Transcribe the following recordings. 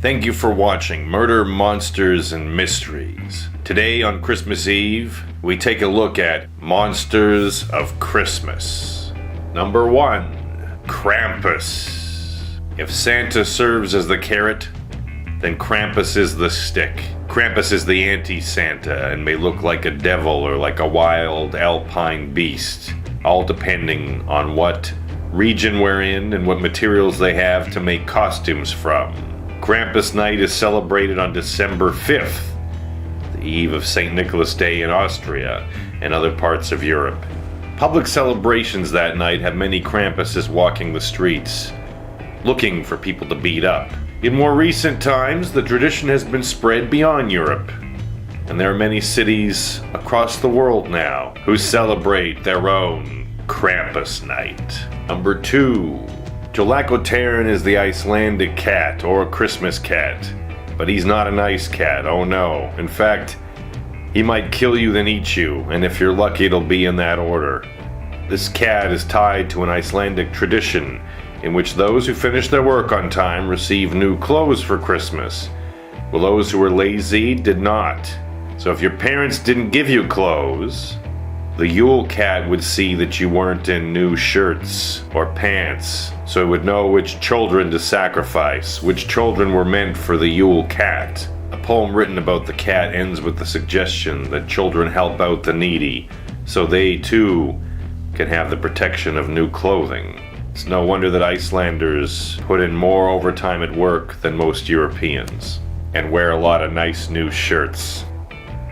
Thank you for watching Murder, Monsters, and Mysteries. Today on Christmas Eve, we take a look at Monsters of Christmas. Number 1, Krampus. If Santa serves as the carrot, then Krampus is the stick. Krampus is the anti-Santa and may look like a devil or like a wild alpine beast, all depending on what region we're in and what materials they have to make costumes from. Krampus Night is celebrated on December 5th, the eve of St. Nicholas Day in Austria and other parts of Europe. Public celebrations that night have many Krampuses walking the streets, looking for people to beat up. In more recent times, the tradition has been spread beyond Europe, and there are many cities across the world now who celebrate their own Krampus Night. Number 2. Jolakotarin is the Icelandic cat, or a Christmas cat. But he's not a nice cat, oh no. In fact, he might kill you then eat you, and if you're lucky it'll be in that order. This cat is tied to an Icelandic tradition in which those who finish their work on time receive new clothes for Christmas, while those who were lazy did not. So if your parents didn't give you clothes, the Yule Cat would see that you weren't in new shirts or pants, so it would know which children to sacrifice, which children were meant for the Yule Cat. A poem written about the cat ends with the suggestion that children help out the needy, so they too can have the protection of new clothing. It's no wonder that Icelanders put in more overtime at work than most Europeans, and wear a lot of nice new shirts.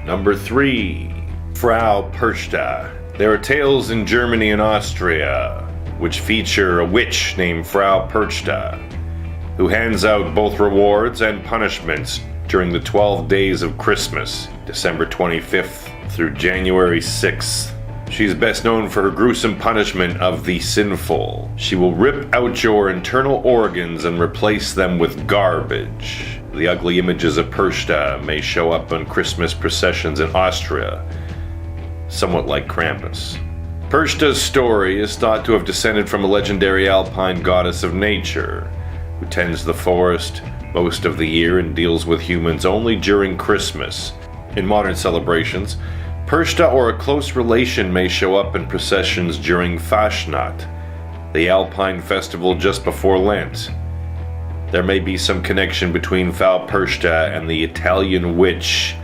Number 3. Frau Perchta. There are tales in Germany and Austria which feature a witch named Frau Perchta, who hands out both rewards and punishments during the 12 days of Christmas, December 25th through January 6th. She is best known for her gruesome punishment of the sinful. She will rip out your internal organs and replace them with garbage. The ugly images of Perchta may show up on Christmas processions in Austria, somewhat like Krampus. Perchta's story is thought to have descended from a legendary alpine goddess of nature, who tends the forest most of the year and deals with humans only during Christmas. In modern celebrations, Perchta or a close relation may show up in processions during Fastnacht, the alpine festival just before Lent. There may be some connection between Frau Perchta and the Italian witch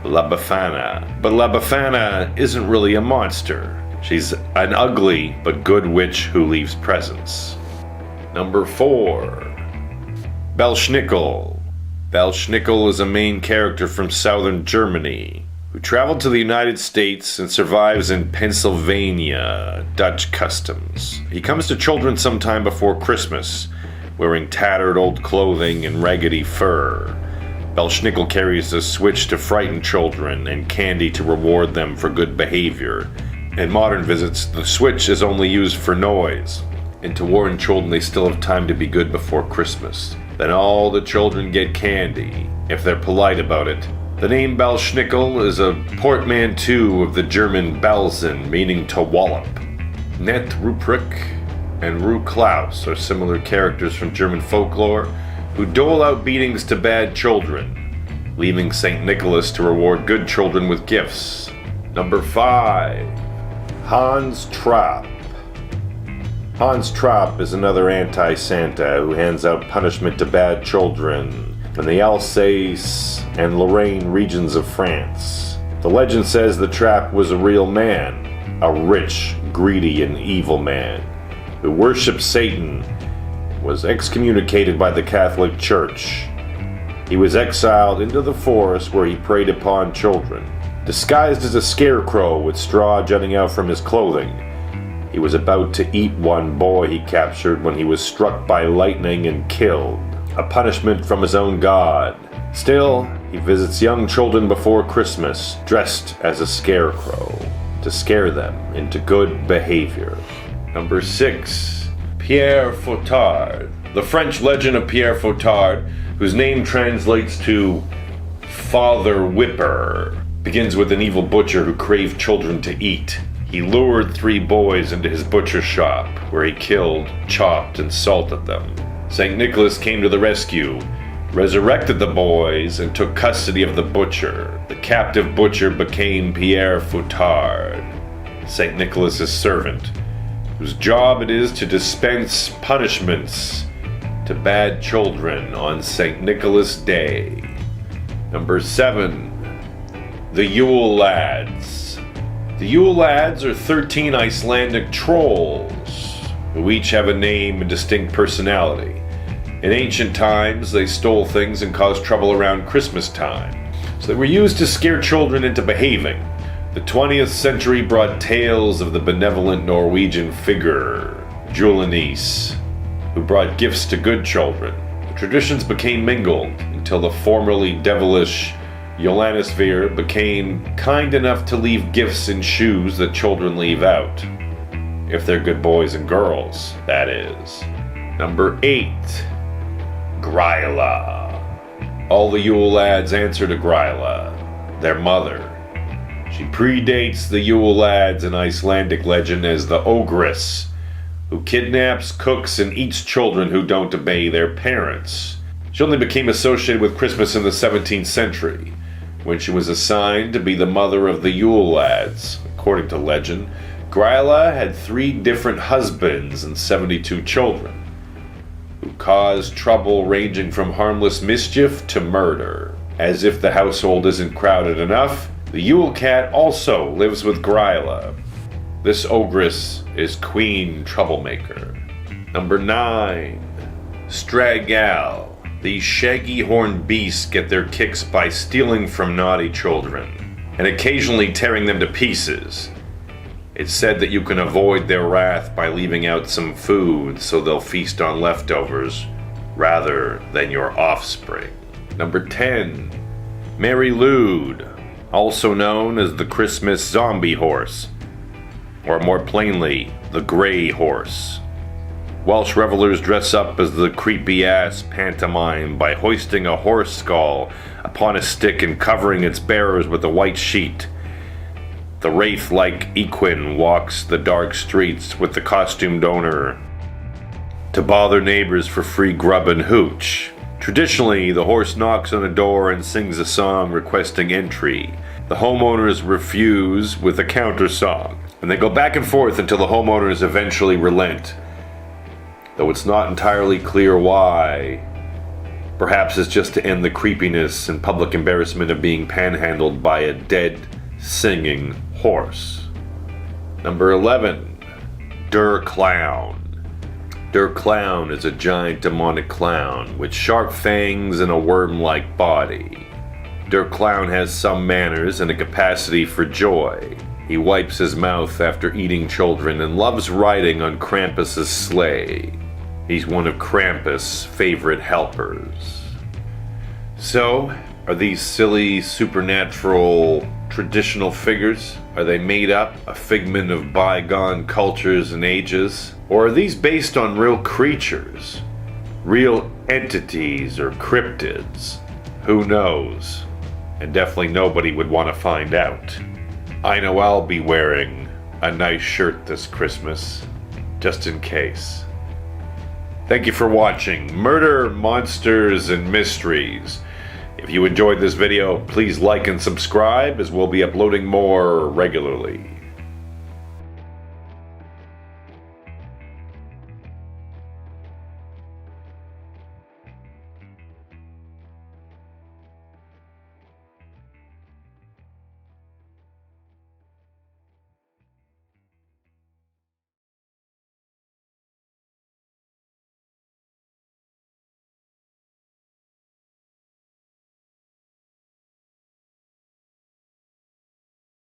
La Befana. But La Befana isn't really a monster. She's an ugly but good witch who leaves presents. Number 4. Belsnickel. Belsnickel is a main character from southern Germany who traveled to the United States and survives in Pennsylvania, Dutch customs. He comes to children sometime before Christmas, wearing tattered old clothing and raggedy fur. Belsnickel carries a switch to frighten children and candy to reward them for good behavior. In modern visits, the switch is only used for noise and to warn children they still have time to be good before Christmas. Then all the children get candy, if they're polite about it. The name Belsnickel is a portmanteau of the German Belsen, meaning to wallop. Net Ruprecht and Ru Klaus are similar characters from German folklore who dole out beatings to bad children, leaving St. Nicholas to reward good children with gifts. Number 5. Hans Trapp. Hans Trapp is another anti-Santa who hands out punishment to bad children in the Alsace and Lorraine regions of France. The legend says that Trapp was a real man, a rich, greedy, and evil man who worshipped Satan, was excommunicated by the Catholic Church. He was exiled into the forest where he preyed upon children. Disguised as a scarecrow with straw jutting out from his clothing, he was about to eat one boy he captured when he was struck by lightning and killed, a punishment from his own god. Still, he visits young children before Christmas, dressed as a scarecrow, to scare them into good behavior. Number 6. Pierre Fouettard. The French legend of Pierre Fouettard, whose name translates to Father Whipper, begins with an evil butcher who craved children to eat. He lured 3 boys into his butcher shop, where he killed, chopped, and salted them. St. Nicholas came to the rescue resurrected the boys and took custody of the butcher. The captive butcher became Pierre Foutard, St. Nicholas's servant, whose job it is to dispense punishments to bad children on St. Nicholas Day. Number 7. The Yule Lads. The Yule Lads are 13 Icelandic trolls who each have a name and distinct personality. In ancient times, they stole things and caused trouble around Christmas time, so they were used to scare children into behaving. The 20th century brought tales of the benevolent Norwegian figure, Julenis, who brought gifts to good children. The traditions became mingled until the formerly devilish Jólasveir became kind enough to leave gifts in shoes that children leave out. If they're good boys and girls, that is. Number 8. Gryla. All the Yule Lads answer to Gryla, their mother. She predates the Yule Lads in Icelandic legend as the Ogress, who kidnaps, cooks, and eats children who don't obey their parents. She only became associated with Christmas in the 17th century, when she was assigned to be the mother of the Yule Lads. According to legend, Gryla had 3 different husbands and 72 children, who caused trouble ranging from harmless mischief to murder. As if the household isn't crowded enough, the Yule Cat also lives with Gryla. This ogress is Queen Troublemaker. Number 9. Stragal. These shaggy horned beasts get their kicks by stealing from naughty children, and occasionally tearing them to pieces. It's said that you can avoid their wrath by leaving out some food so they'll feast on leftovers rather than your offspring. Number 10. Mary Lwyd, also known as the Christmas zombie horse, or more plainly, the Grey Horse. Welsh revelers dress up as the creepy-ass pantomime by hoisting a horse skull upon a stick and covering its bearers with a white sheet. The wraith-like equine walks the dark streets with the costumed owner to bother neighbors for free grub and hooch. Traditionally, the horse knocks on a door and sings a song requesting entry. The homeowners refuse with a counter song, and they go back and forth until the homeowners eventually relent, though it's not entirely clear why. Perhaps it's just to end the creepiness and public embarrassment of being panhandled by a dead, singing horse. Number 11. Der Clown. Der Clown is a giant demonic clown with sharp fangs and a worm-like body. Der Clown has some manners and a capacity for joy. He wipes his mouth after eating children and loves riding on Krampus's sleigh. He's one of Krampus' favorite helpers. So, are these silly, supernatural, traditional figures? Are they made up, a figment of bygone cultures and ages? Or are these based on real creatures? Real entities or cryptids? Who knows? And definitely nobody would want to find out. I know I'll be wearing a nice shirt this Christmas, just in case. Thank you for watching Murder, Monsters, and Mysteries. If you enjoyed this video, please like and subscribe, as we'll be uploading more regularly.